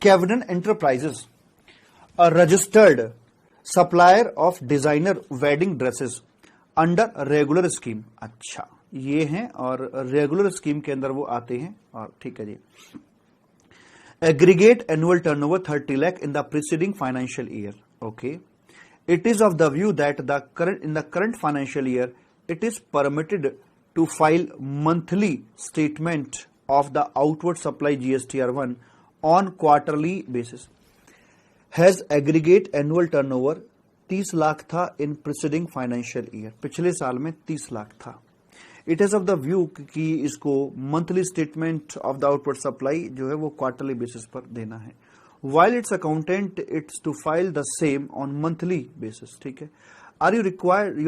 Cavinan Enterprises, a registered supplier of designer wedding dresses under regular scheme। अच्छा, ये हैं और रेगुलर स्कीम के अंदर वो आते हैं। और ठीक है जी, aggregate annual turnover 30 lakh in the preceding financial year. Okay, it is of the view that in the current financial year it is permitted to file monthly statement of the outward supply GSTR1 on quarterly basis। has aggregate annual turnover 30 lakh था in preceding financial year, पिछले साल में 30 लाख था। It is of the view कि इसको monthly statement of the outward supply जो है वो क्वार्टरली बेसिस पर देना है। While it's accountant, it's to file the same on monthly basis। ठीक है, you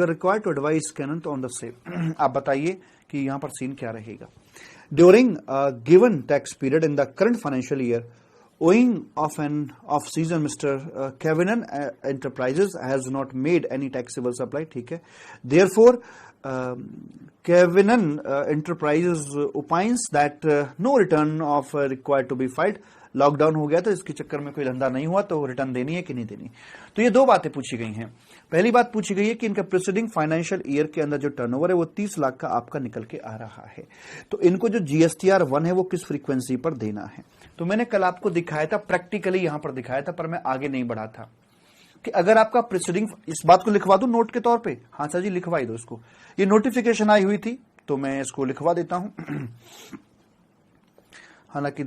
are required to advise Canant on the same। आप बताइए कि यहाँ पर सीन क्या रहेगा। During a given tax period in the current financial year, owing of season Mr. Cavinan Enterprises has not made any taxable supply। ठीक है, therefore Cavinan Enterprises opines that no return of required to be filed। Lockdown हो गया तो इसके चक्कर में कोई धंधा नहीं हुआ, तो रिटर्न देनी है कि नहीं देनी। तो ये दो बातें पूछी गई हैं। पहली बात पूछी गई है कि इनका प्रीसीडिंग फाइनेंशियल ईयर के अंदर जो टर्नओवर है वो 30 लाख का आपका निकल के आ रहा है, तो इनको जो GSTR1 है वो किस फ्रीक्वेंसी पर देना है। तो मैंने कल आपको दिखाया था, प्रैक्टिकली यहां पर दिखाया था, पर मैं आगे नहीं बढ़ा था कि अगर आपका प्रीसीडिंग, इस बात को लिखवा दू नोट के तौर पर। हाँ सर जी, लिखवाई दो इसको। ये नोटिफिकेशन आई हुई थी तो मैं इसको लिखवा देता हूं। हालांकि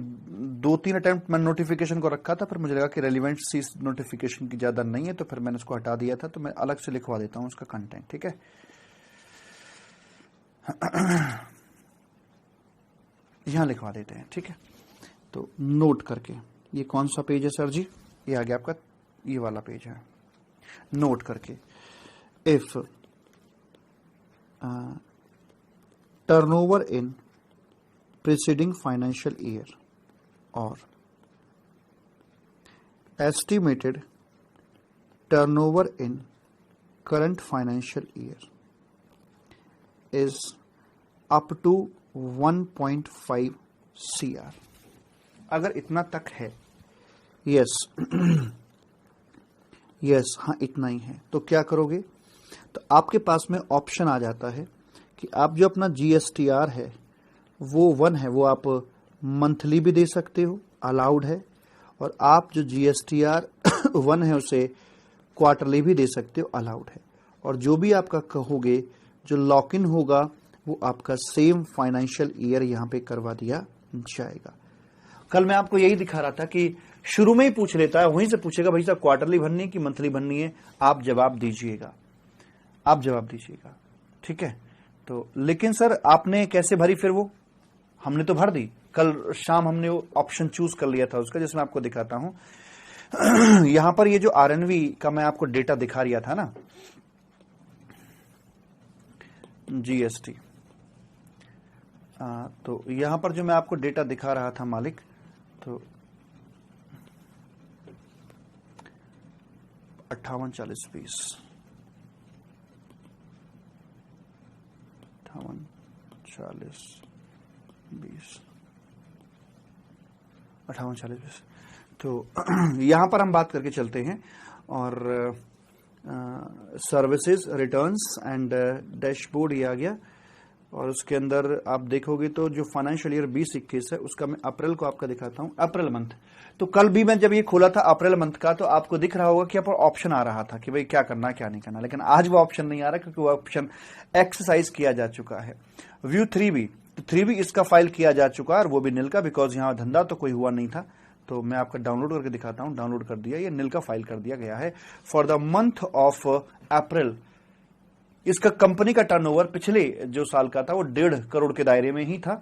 2-3 अटेम्प्ट मैंने नोटिफिकेशन को रखा था, पर मुझे लगा कि रेलिवेंट सी नोटिफिकेशन की ज्यादा नहीं है, तो फिर मैंने इसको हटा दिया था। तो मैं अलग से लिखवा देता हूं उसका कंटेंट। ठीक है, यहां लिखवा देते हैं। ठीक है, तो नोट करके, ये कौन सा पेज है सर जी? ये आ गया आपका, ये वाला पेज है। नोट करके, if turnover in preceding financial year or estimated turnover in current financial year is up to 1.5 CR। अगर इतना तक है, यस यस, हाँ इतना ही है, तो क्या करोगे? तो आपके पास में ऑप्शन आ जाता है कि आप जो अपना GSTR है वो 1 है, वो आप मंथली भी दे सकते हो, अलाउड है। और आप जो GSTR 1 है उसे क्वार्टरली भी दे सकते हो, अलाउड है। और जो भी आपका कहोगे, जो लॉक इन होगा वो आपका सेम फाइनेंशियल ईयर यहाँ पे करवा दिया जाएगा। कल मैं आपको यही दिखा रहा था कि शुरू में ही पूछ लेता है, वहीं से पूछेगा भाई साहब क्वार्टरली भरनी है कि मंथली भरनी है, आप जवाब दीजिएगा, आप जवाब दीजिएगा। ठीक है, तो लेकिन सर आपने कैसे भरी फिर? वो हमने तो भर दी, कल शाम हमने वो ऑप्शन चूज कर लिया था उसका, जिसमें आपको दिखाता हूं। यहां पर ये जो RNV का मैं आपको डेटा दिखा रहा था ना, GST, तो यहां पर जो मैं आपको डेटा दिखा रहा था मालिक, तो 58-40-20 58-40-20 तो यहां पर हम बात करके चलते हैं। और सर्विसेज, रिटर्न्स एंड डैशबोर्ड ये आ गया। और उसके अंदर आप देखोगे तो जो फाइनेंशियल ईयर 20-21 है उसका मैं अप्रैल को आपका दिखाता हूं, अप्रैल मंथ। तो कल भी मैं जब ये खोला था अप्रैल मंथ का, तो आपको दिख रहा होगा कि यहाँ पर ऑप्शन आ रहा था कि भाई क्या करना क्या नहीं करना, लेकिन आज वो ऑप्शन नहीं आ रहा क्योंकि वो ऑप्शन एक्सरसाइज किया जा चुका है। व्यू 3B, तो 3B इसका फाइल किया जा चुका है और वो भी नील का, बिकॉज यहाँ धंधा तो कोई हुआ नहीं था। तो मैं आपका डाउनलोड करके दिखाता हूं, डाउनलोड कर दिया, ये नील का फाइल कर दिया गया है for the month of April. इसका कंपनी का टर्नओवर पिछले जो साल का था वो 1.5 करोड़ के दायरे में ही था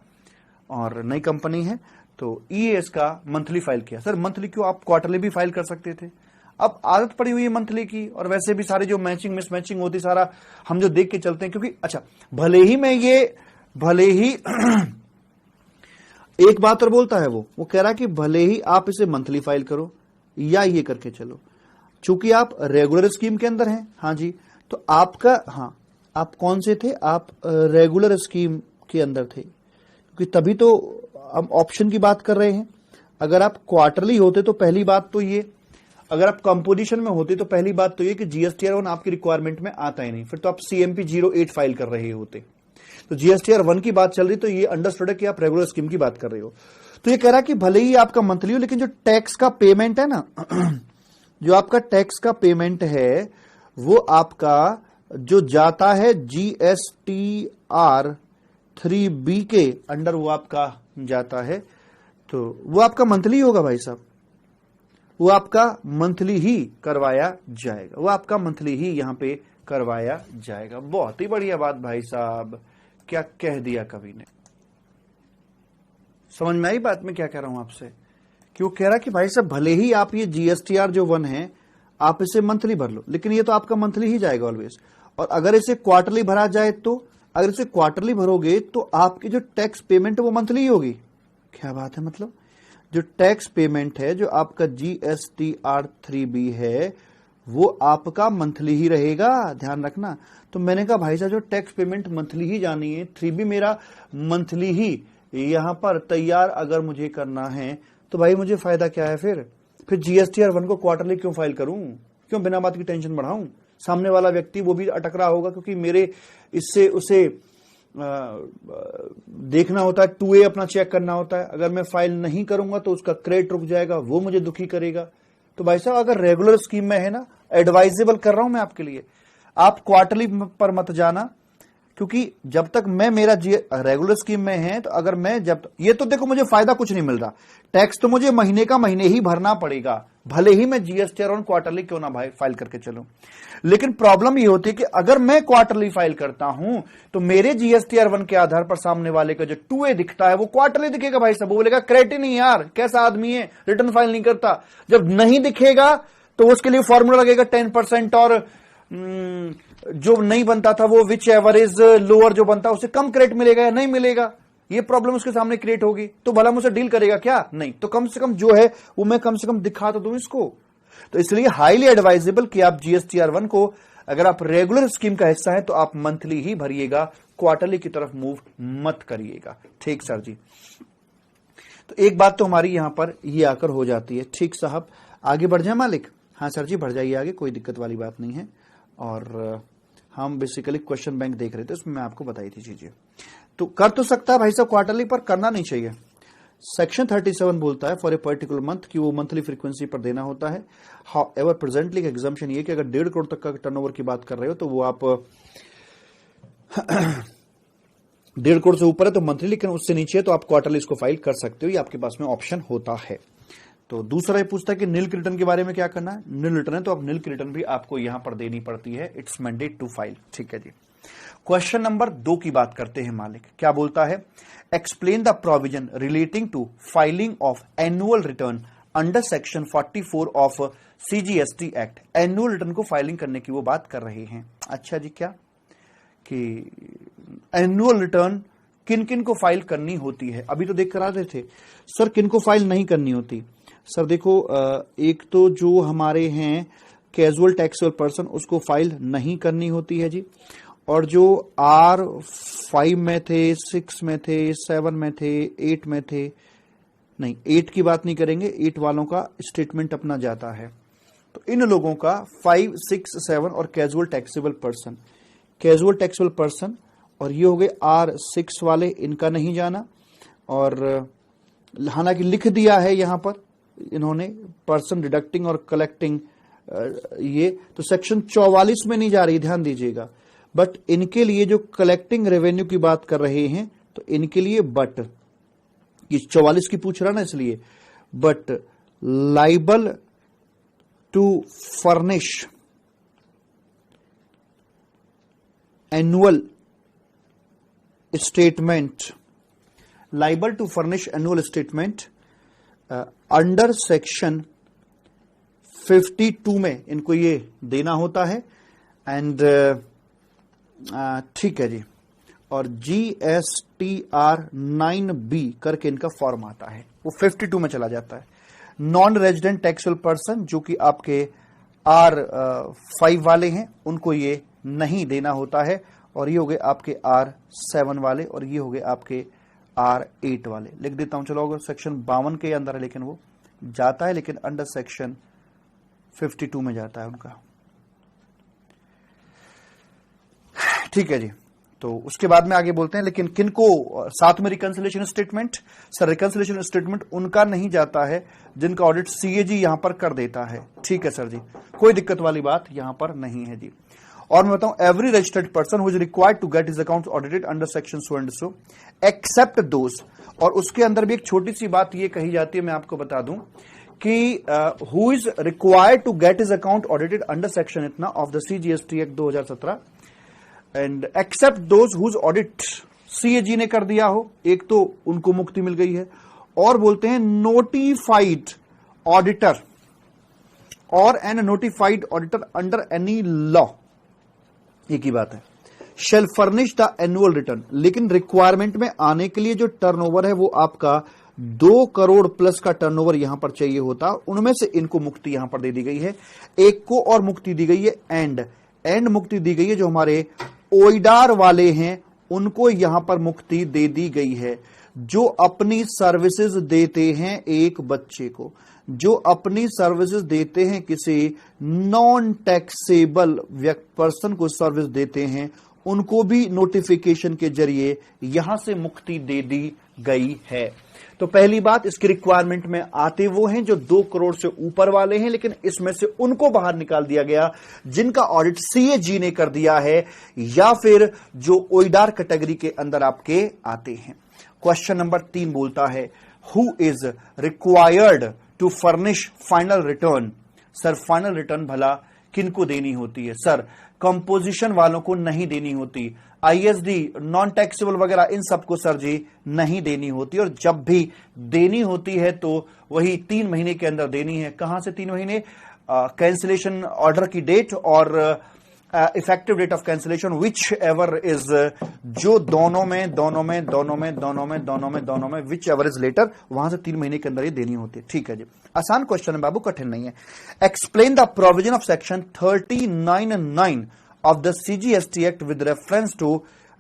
और नई कंपनी है। तो EAS का मंथली फाइल किया। सर मंथली क्यों, आप क्वार्टरली भी फाइल कर सकते थे। अब आदत पड़ी हुई है मंथली की, और वैसे भी सारे जो मैचिंग मिसमैचिंग होती सारा हम जो देख के चलते हैं, क्योंकि अच्छा भले ही एक बात और बोलता है वो कह रहा है कि भले ही आप इसे मंथली फाइल करो या ये करके चलो, चूंकि आप रेगुलर स्कीम के अंदर हैं। हाँ जी, तो आपका, हाँ आप कौन से थे, आप रेगुलर स्कीम के अंदर थे, क्योंकि तभी तो हम ऑप्शन की बात कर रहे हैं। अगर आप क्वार्टरली होते तो पहली बात तो ये, अगर आप कंपोजिशन में होते तो पहली बात तो ये कि GSTR 1 आपकी रिक्वायरमेंट में आता ही नहीं, फिर तो आप CMP 08 फाइल कर रहे होते। तो GSTR 1 की बात चल रही, तो ये अंडरस्टूड है कि आप रेगुलर स्कीम की बात कर रहे हो। तो ये कह रहा है कि भले ही आपका मंथली हो, लेकिन जो टैक्स का पेमेंट है ना जो आपका टैक्स का पेमेंट है वो आपका जो जाता है GSTR 3B के अंडर, वो आपका जाता है, तो वो आपका मंथली होगा भाई साहब, वो आपका मंथली ही करवाया जाएगा, वो आपका मंथली ही यहां पे करवाया जाएगा। बहुत ही बढ़िया बात भाई साहब, क्या कह दिया कवि ने। समझ में आई बात में क्या कह रहा हूं आपसे? क्यों कह रहा कि भाई साहब भले ही आप ये GSTR जो 1 है आप इसे मंथली भर लो, लेकिन ये तो आपका मंथली ही जाएगा ऑलवेज। और अगर इसे क्वार्टरली भरा जाए तो, अगर इसे क्वार्टरली भरोगे तो आपकी जो टैक्स पेमेंट है वो मंथली ही होगी। क्या बात है, मतलब जो टैक्स पेमेंट है, जो आपका GSTR 3B है, वो आपका मंथली ही रहेगा, ध्यान रखना। तो मैंने कहा भाई साहब जो टैक्स पेमेंट मंथली ही जानी है, 3B मेरा मंथली ही यहां पर तैयार अगर मुझे करना है, तो भाई मुझे फायदा क्या है फिर GSTR 1 को क्वार्टरली क्यों फाइल करूं, क्यों बिना बात की टेंशन बढ़ाऊं? सामने वाला व्यक्ति वो भी अटक रहा होगा, क्योंकि मेरे इससे उसे देखना होता है, 2A अपना चेक करना होता है। अगर मैं फाइल नहीं करूंगा तो उसका क्रेडिट रुक जाएगा, वो मुझे दुखी करेगा। तो भाई साहब अगर रेगुलर स्कीम में है ना, एडवाइजेबल कर रहा हूं मैं आपके लिए, आप क्वार्टरली पर मत जाना, क्योंकि जब तक मैं मेरा रेगुलर स्कीम में है, तो अगर मैं ये तो देखो मुझे फायदा कुछ नहीं मिल रहा, टैक्स तो मुझे महीने का महीने ही भरना पड़ेगा, भले ही मैं GSTR 1 क्वार्टरली क्यों ना भाई फाइल करके चलूं। लेकिन प्रॉब्लम ये होती है कि अगर मैं क्वार्टरली फाइल करता हूं तो मेरे GSTR 1 के आधार पर सामने वाले का जो 2A दिखता है वो क्वार्टरली दिखेगा भाई साहब। वो बोलेगा क्रेडिट ही नहीं यार, कैसा आदमी है, रिटर्न फाइल नहीं करता। जब नहीं दिखेगा तो उसके लिए फॉर्मूला लगेगा 10%, और जो नहीं बनता था वो विच एवरेज लोअर जो बनता है उसे कम क्रेडिट मिलेगा या नहीं मिलेगा, ये प्रॉब्लम उसके सामने क्रिएट होगी। तो भला मुझसे डील करेगा क्या? नहीं। तो कम से कम जो है वो मैं कम से कम दिखा तो दूं इसको। तो इसलिए हाईली एडवाइजेबल कि आप GSTR 1 को अगर आप रेगुलर स्कीम का हिस्सा है तो आप मंथली ही भरिएगा, क्वार्टरली की तरफ मूव मत करिएगा। ठीक सर जी। तो एक बात तो हमारी यहां पर ये आकर हो जाती है। ठीक साहब, आगे बढ़ जाए मालिक? हाँ सर जी बढ़ जाइए आगे, कोई दिक्कत वाली बात नहीं है। और हम बेसिकली क्वेश्चन बैंक देख रहे थे, उसमें मैं आपको बताई थी चीजें। तो कर तो सकता है भाई साहब क्वार्टरली, पर करना नहीं चाहिए। सेक्शन 37 बोलता है फॉर ए पर्टिकुलर मंथ कि वो मंथली फ्रीक्वेंसी पर देना होता है। हाउएवर प्रेजेंटली का एग्जाम्पशन ये कि अगर 1.5 करोड़ तक का टर्नओवर की बात कर रहे हो तो वो आप 1.5 करोड़ से ऊपर है तो मंथली, लेकिन उससे नीचे है तो आप क्वार्टरली इसको फाइल कर सकते हो, ये आपके पास में ऑप्शन होता है। तो दूसरा ये पूछता है कि नील रिटर्न के बारे में क्या करना है। नील रिटर्न है तो अब नील रिटर्न भी आपको यहां पर देनी पड़ती है, इट्स मैंडेट टू फाइल। ठीक है जी। क्वेश्चन नंबर 2 की बात करते हैं मालिक। क्या बोलता है? Explain the provision relating to filing of annual return under section 44 of CGST act. Annual return को फाइलिंग करने की वो बात कर रहे हैं। अच्छा जी, क्या कि एनुअल रिटर्न किन किन को फाइल करनी होती है? अभी तो देख कर आ रहे थे सर किन को फाइल नहीं करनी होती। सर देखो, एक तो जो हमारे हैं कैजुअल टैक्सेबल पर्सन, उसको फाइल नहीं करनी होती है जी। और जो R5 में थे, 6 में थे, 7 में थे, 8 में थे, नहीं 8 की बात नहीं करेंगे, 8 वालों का स्टेटमेंट अपना जाता है। तो इन लोगों का 5, 6, 7 और casual taxable person, casual taxable person और ये हो गए R6 वाले, इनका नहीं जाना। और हालांकि लिख दिया है यहां पर इन्होंने पर्सन डिडक्टिंग और कलेक्टिंग, ये तो सेक्शन 44 में नहीं जा रही, ध्यान दीजिएगा। बट इनके लिए जो कलेक्टिंग रेवेन्यू की बात कर रहे हैं तो इनके लिए बट ये 44 की पूछ रहा ना, इसलिए but liable to furnish annual statement, liable to furnish annual statement under section 52 में इनको ये देना होता है। एंड ठीक है जी। और GSTR 9B करके इनका फॉर्म आता है, वो 52 में चला जाता है। नॉन रेजिडेंट टैक्सेबल पर्सन जो कि आपके R5 वाले हैं, उनको ये नहीं देना होता है। और ये हो गए आपके R7 वाले और ये हो गए आपके R8 वाले लिख देता हूं। चलो अगर सेक्शन 52 के अंदर है लेकिन वो जाता है, लेकिन अंडर सेक्शन 52 में जाता है उनका। ठीक है जी, तो उसके बाद में आगे बोलते हैं, लेकिन किनको साथ में reconciliation statement? Sir reconciliation statement उनका नहीं जाता है जिनका ऑडिट सीएजी यहां पर कर देता है। ठीक है सर जी, कोई दिक्कत वाली बात यहां पर नहीं है जी। और मैं बताऊं, every registered person who is required to get his account audited under section so and so except those, और उसके अंदर भी एक छोटी सी बात ये कही जाती है, मैं आपको बता दूं कि who is required to get his account audited under section इतना of the CGST act 2017 and except those whose audit CAG ने कर दिया हो, एक तो उनको मुक्ति मिल गई है, और बोलते हैं नोटिफाइड ऑडिटर और an notified auditor under any law, एक ही बात है, shall furnish the annual return. लेकिन रिक्वायरमेंट में आने के लिए जो टर्नओवर है वो आपका 2 करोड़ प्लस का टर्नओवर यहां पर चाहिए होता, उनमें से इनको मुक्ति यहां पर दे दी गई है। एक को और मुक्ति दी गई है, एंड मुक्ति दी गई है जो हमारे ओइडार वाले हैं, उनको यहां पर मुक्ति दे दी गई है, जो अपनी सर्विसेज देते हैं एक बच्चे को, जो अपनी सर्विसेज देते हैं किसी नॉन टैक्सेबल पर्सन को सर्विस देते हैं, उनको भी नोटिफिकेशन के जरिए यहां से मुक्ति दे दी गई है। तो पहली बात, इसकी रिक्वायरमेंट में आते वो हैं जो 2 करोड़ से ऊपर वाले हैं, लेकिन इसमें से उनको बाहर निकाल दिया गया जिनका ऑडिट सीएजी ने कर दिया है, या फिर जो ओइडार कैटेगरी के अंदर आपके आते हैं। क्वेश्चन नंबर 3 बोलता है, who is required to furnish final return? Sir final return भला किनको देनी होती है? सर कंपोजिशन वालों को नहीं देनी होती, आईएसडी, नॉन टैक्सेबल वगैरह इन सबको सर जी नहीं देनी होती, और जब भी देनी होती है तो वही 3 महीने के अंदर देनी है। कहां से 3 महीने? कैंसिलेशन ऑर्डर की डेट और effective date of cancellation whichever is, जो दोनों में विच एवर इज लेटर, वहां से 3 महीने के अंदर ये देनी होती है। ठीक है जी, आसान क्वेश्चन है बाबू, कठिन नहीं है। Explain the provision of section 39(9) of the CGST Act with reference to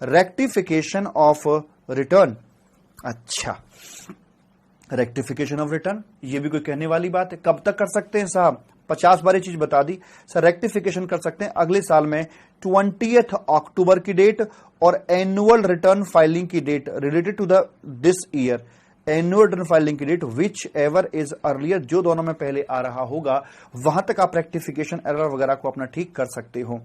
rectification of return। अच्छा, रेक्टिफिकेशन ऑफ रिटर्न, ये भी कोई कहने वाली बात है? कब तक कर सकते हैं साहब? 50 बार ये चीज बता दी। सर रेक्टिफिकेशन कर सकते हैं अगले साल में 20 अक्टूबर की डेट और एनुअल रिटर्न फाइलिंग की date related to the this year, annual return filing की date whichever is earlier, जो दोनों में पहले आ रहा होगा वहां तक आप रेक्टिफिकेशन एरर वगैरह को अपना ठीक कर सकते हो।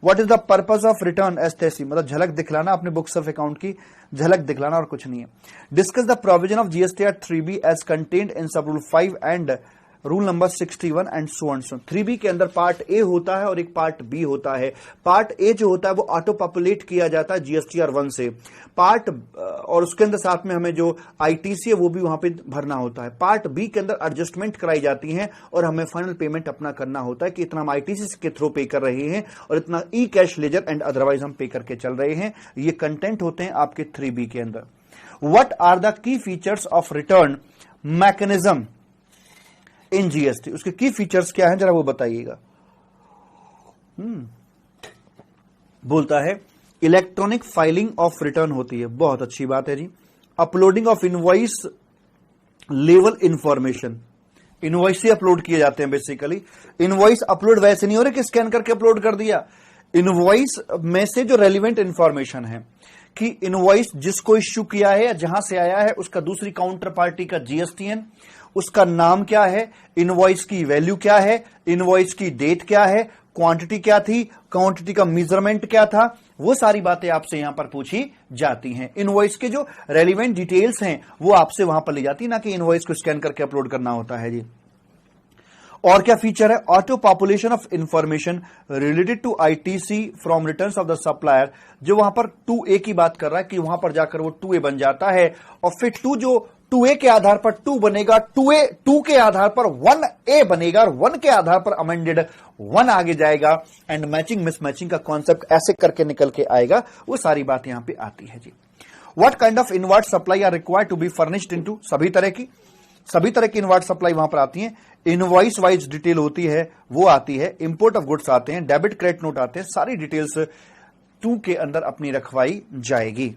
What is the purpose of return एस्टेसी? मतलब झलक दिखलाना, अपने बुक्स ऑफ अकाउंट की झलक दिखलाना और कुछ नहीं है। Discuss the provision of GST act 3B as contained in sub rule 5 and rule number 61 and so and so. 3B के अंदर पार्ट ए होता है और एक पार्ट बी होता है। पार्ट ए जो होता है वो ऑटो पॉपुलेट किया जाता है जीएसटीआर 1 से, पार्ट और उसके अंदर साथ में हमें जो आईटीसी है वो भी वहां पे भरना होता है। पार्ट बी के अंदर एडजस्टमेंट कराई जाती है और हमें फाइनल पेमेंट अपना करना होता है कि इतना हम आईटीसी के थ्रू पे कर रहे हैं और इतना ई कैश लेजर एंड अदरवाइज हम पे करके चल रहे हैं। ये कंटेंट होते हैं आपके 3B के अंदर। What are the key features of return mechanism in GST? उसके की फीचर्स क्या हैं जरा वो बताइएगा। बोलता है इलेक्ट्रॉनिक फाइलिंग ऑफ रिटर्न होती है, बहुत अच्छी बात है जी। Uploading of invoice level information, invoice से अपलोड किए जाते हैं बेसिकली। इनवॉइस अपलोड वैसे नहीं हो रहे कि स्कैन करके अपलोड कर दिया, इनवॉइस में से जो रेलिवेंट इंफॉर्मेशन है कि इनवॉइस जिसको इश्यू किया है या जहां से आया है उसका दूसरी काउंटर पार्टी का जीएसटीएन, उसका नाम क्या है, इनवॉइस की वैल्यू क्या है, इनवॉइस की डेट क्या है, क्वांटिटी क्या थी, क्वांटिटी का मेजरमेंट क्या था, वो सारी बातें आपसे यहां पर पूछी जाती हैं। इनवॉइस के जो रेलिवेंट डिटेल्स हैं वो आपसे वहां पर ली जाती है, ना कि इनवॉइस को स्कैन करके अपलोड करना होता है जी। और क्या फीचर है? Auto population of information related to ITC from returns of the supplier, जो वहां पर 2A की बात कर रहा है कि वहां पर जाकर वो 2A बन जाता है और फिर 2 जो 2A के आधार पर 2 बनेगा, 2 के आधार पर 1A बनेगा और 1 के आधार पर अमेंडेड 1 आगे जाएगा एंड मैचिंग मिसमैचिंग का कॉन्सेप्ट ऐसे करके निकल के आएगा। वो सारी बात यहां पे आती है जी। What kind of inward supply are required to be furnished into? सभी तरह की इनवर्ट सप्लाई वहां पर आती है। इनवॉइस वाइज डिटेल होती है वो आती है, इंपोर्ट ऑफ गुड्स आते हैं, डेबिट क्रेडिट नोट आते हैं, सारी डिटेल्स 2 के अंदर अपनी रखवाई जाएगी।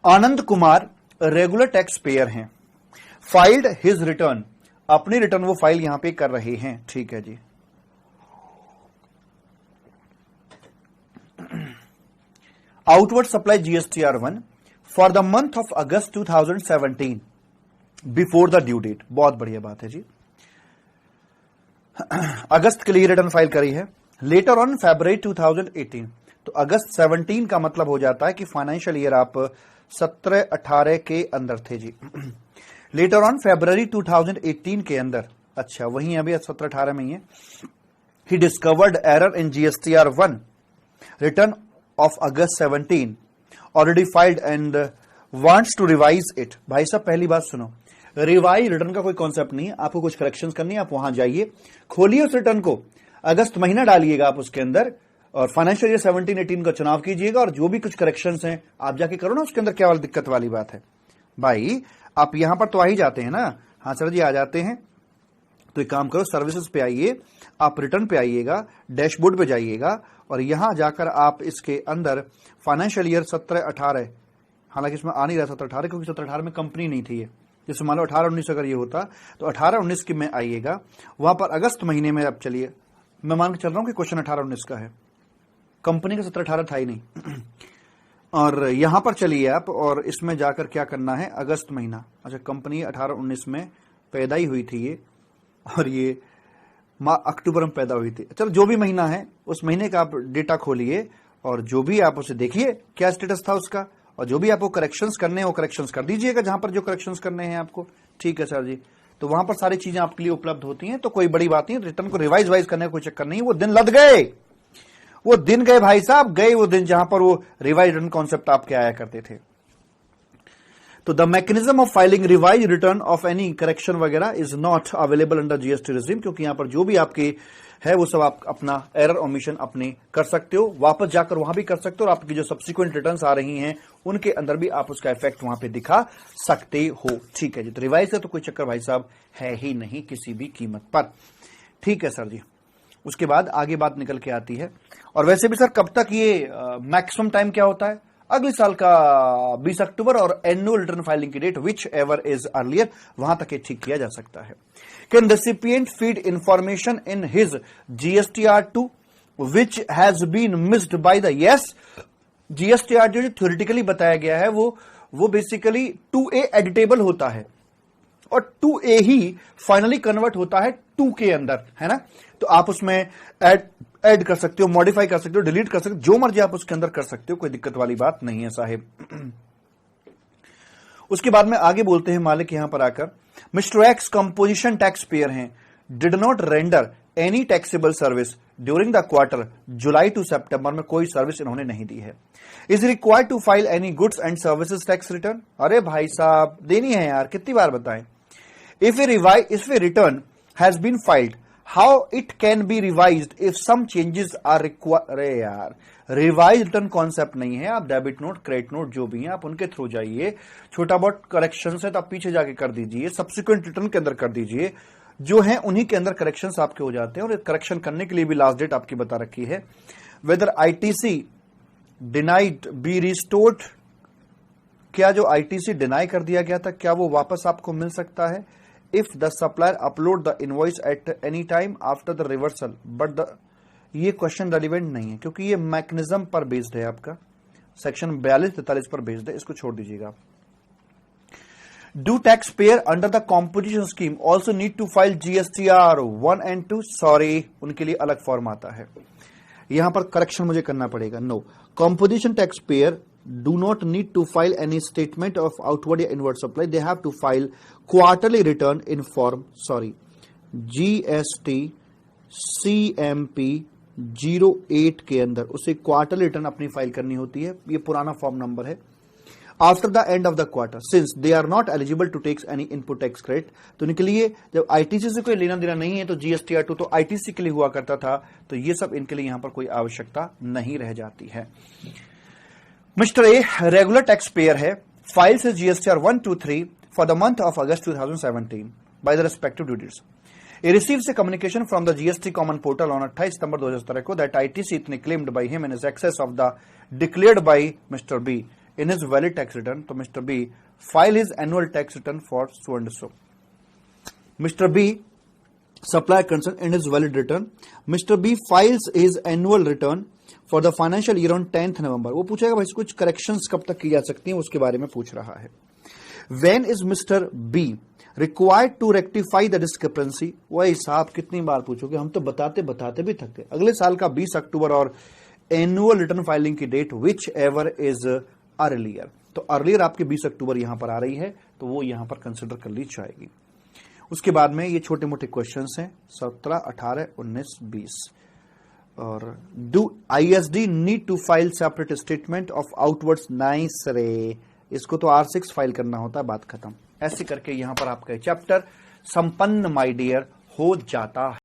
Anand Kumar regular tax payer हैं, फाइल्ड हिज रिटर्न, अपनी रिटर्न वो फाइल यहां पे कर रहे हैं। ठीक है जी। Outward supply GSTR1 for the month of August 2017 before the due date. बहुत बढ़िया बात है जी, अगस्त के लिए रिटर्न फाइल करी है। लेटर ऑन फरवरी 2018, तो अगस्त 17 का मतलब हो जाता है कि फाइनेंशियल ईयर आप 17-18 के अंदर थे जी। लेटर ऑन फरवरी 2018 के अंदर, अच्छा वहीं अभी 17-18 में ही है। He discovered error in GSTR1 return of August 17 already filed and wants to revise it. भाई साहब पहली बात सुनो, रिवाइज रिटर्न का कोई कॉन्सेप्ट नहीं है, आपको कुछ करेक्शंस करनी है, आप वहां जाइए, खोलिए उस रिटर्न को, अगस्त महीना डालिएगा आप उसके अंदर, और फाइनेंशियल ईयर 17-18 का चुनाव कीजिएगा, और जो भी कुछ करेक्शंस हैं आप जाके करो ना उसके अंदर। क्या वाली दिक्कत वाली बात है भाई, आप यहां पर तो आ ही जाते हैं ना। हाँ सर जी आ जाते हैं, तो एक काम करो, सर्विसेज पे आइए, आप रिटर्न पे आइएगा, डैशबोर्ड पे जाइएगा, और यहां जाकर आप इसके अंदर फाइनेंशियल ईयर 17-18, हालांकि इसमें आ नहीं रहा 17-18 क्योंकि 17-18 में कंपनी नहीं थी ये, जैसे मान लो 18-19 अगर ये होता तो 18-19 की में आइएगा, वहां पर अगस्त महीने में आप चलिए, मैं मान के चल रहा हूं कि क्वेश्चन 18-19 का है, कंपनी का 17-18 था ही नहीं। और यहां पर चलिए आप, और इसमें जाकर क्या करना है, अगस्त महीना, अच्छा कंपनी 18-19 में पैदा ही हुई थी ये, और ये अक्टूबर में पैदा हुई थी। चलो जो भी महीना है उस महीने का आप डेटा खोलिए, और जो भी आप उसे देखिए क्या स्टेटस था उसका, और जो भी आपको करेक्शंस करने हैं वो करेक्शंस कर दीजिएगा जहां पर जो करेक्शंस करने हैं आपको। ठीक है सर जी, तो वहां पर सारी चीजें आपके लिए उपलब्ध होती हैं, तो कोई बड़ी बात नहीं, रिटर्न को रिवाइज वाइज करने का कोई चक्कर नहीं है। वो दिन लद गए, वो दिन गए भाई साहब, गए वो दिन जहां पर वो रिवाइज रिटर्न कॉन्सेप्ट आपके आया करते थे। तो the mechanism of filing revise return of any correction वगैरह is not available under GST regime, क्योंकि यहां पर जो भी आपके है वो सब आप अपना एरर ओमिशन अपने कर सकते हो, वापस जाकर वहां भी कर सकते हो, और आपकी जो सब्सिक्वेंट रिटर्न्स आ रही हैं उनके अंदर भी आप उसका इफेक्ट वहां पे दिखा सकते हो। ठीक है जी, तो रिवाइज का तो कोई चक्कर भाई साहब है ही नहीं किसी भी कीमत पर। ठीक है सर जी, उसके बाद आगे बात निकल के आती है, और वैसे भी सर कब तक ये मैक्सिमम टाइम क्या होता है, अगले साल का 20 अक्टूबर, और एनुअल रिटर्न फाइलिंग की date whichever is earlier, वहां तक ये ठीक किया जा सकता है। Can recipient feed information in his GSTR2 which has been missed by the, yes GSTR जो थ्योरेटिकली बताया गया है वो बेसिकली 2A एडिटेबल होता है, और 2A ही फाइनली कन्वर्ट होता है 2 के अंदर, है ना। तो आप उसमें ऐड कर सकते हो, मॉडिफाई कर सकते हो, डिलीट कर सकते हो, जो मर्जी आप उसके अंदर कर सकते हो, कोई दिक्कत वाली बात नहीं है साहिब। उसके बाद में आगे बोलते हैं मालिक यहां पर आकर, Mister X composition tax payer हैं, did not render any taxable service during the quarter July to September में कोई सर्विस इन्होंने नहीं दी है। Is required to file any goods and services tax return, अरे भाई साहब देनी है यार, कितनी बार बताएं। If a return has been filed, how it can be revised if some changes are required. अरे यार रिवाइज रिटर्न कॉन्सेप्ट नहीं है, आप डेबिट नोट क्रेडिट नोट जो भी हैं आप उनके थ्रू जाइए, छोटा बहुत करेक्शन है तो आप पीछे जाके कर दीजिए, सब्सिक्वेंट रिटर्न के अंदर कर दीजिए, जो है उन्हीं के अंदर करेक्शंस आपके हो जाते हैं। और करेक्शन करने के लिए भी लास्ट डेट आपकी बता रखी है। Whether ITC denied be restored, क्या जो ITC डिनाई कर दिया गया था क्या वो वापस आपको मिल सकता है। If the supplier upload the invoice at any time after the reversal, but ये क्वेश्चन रेलिवेंट नहीं है क्योंकि ये मैकेनिज्म पर बेस्ड है, आपका सेक्शन 42-43 पर बेस्ड है, इसको छोड़ दीजिएगा। Do tax payer under the composition scheme also need to file GSTR 1 and 2, sorry उनके लिए अलग फॉर्म आता है, यहां पर करेक्शन मुझे करना पड़ेगा। No, composition tax payer do not need to file any statement of outward or inward supply. They have to file quarterly return in form, GST CMP 08 के अंदर उसे क्वार्टरली रिटर्न अपनी फाइल करनी होती है, ये पुराना फॉर्म नंबर है। After the end of the quarter, since they are not eligible to takes any input tax credit, तो इनके लिए जब ITC से कोई लेना देना नहीं है तो GSTR2 तो ITC के लिए हुआ करता था, तो ये सब इनके लिए यहां पर कोई आवश्यकता नहीं रह जाती है। Mister A regular tax payer है, files GSTR 1, 2, 3 for the month of August 2017 by the respective due dates. He receives a communication from the GST common portal on 28 सितंबर 2017 को that ITC इतने claimed by him in his excess of the declared by Mr. B in his valid tax return, तो Mr. B file his annual tax return for so and so. Mr. B supply concern in his valid return. Mr. B files his annual return for the financial year on 10th November. वो पूछेगा भाई कुछ corrections कब तक की जा सकती हैं, उसके बारे में पूछ रहा है. When is Mr. B required to rectify the discrepancy? वही साहब कितनी बार पूछोगे, हम तो बताते बताते भी थक गए. अगले साल का 20 अक्टूबर और एनुअल रिटर्न फाइलिंग की date whichever is earlier. तो अर्लियर आपके 20 अक्टूबर यहां पर आ रही है, तो वो यहां पर कंसिडर कर ली जाएगी. उसके बाद में ये छोटे मोटे क्वेश्चंस हैं 17, 18, 19, 20. और do ISD need to file separate statement of outwards. नाइस रे, इसको तो R6 फाइल करना होता है, बात खत्म. ऐसे करके यहां पर आपका चैप्टर संपन्न माय डियर हो जाता है.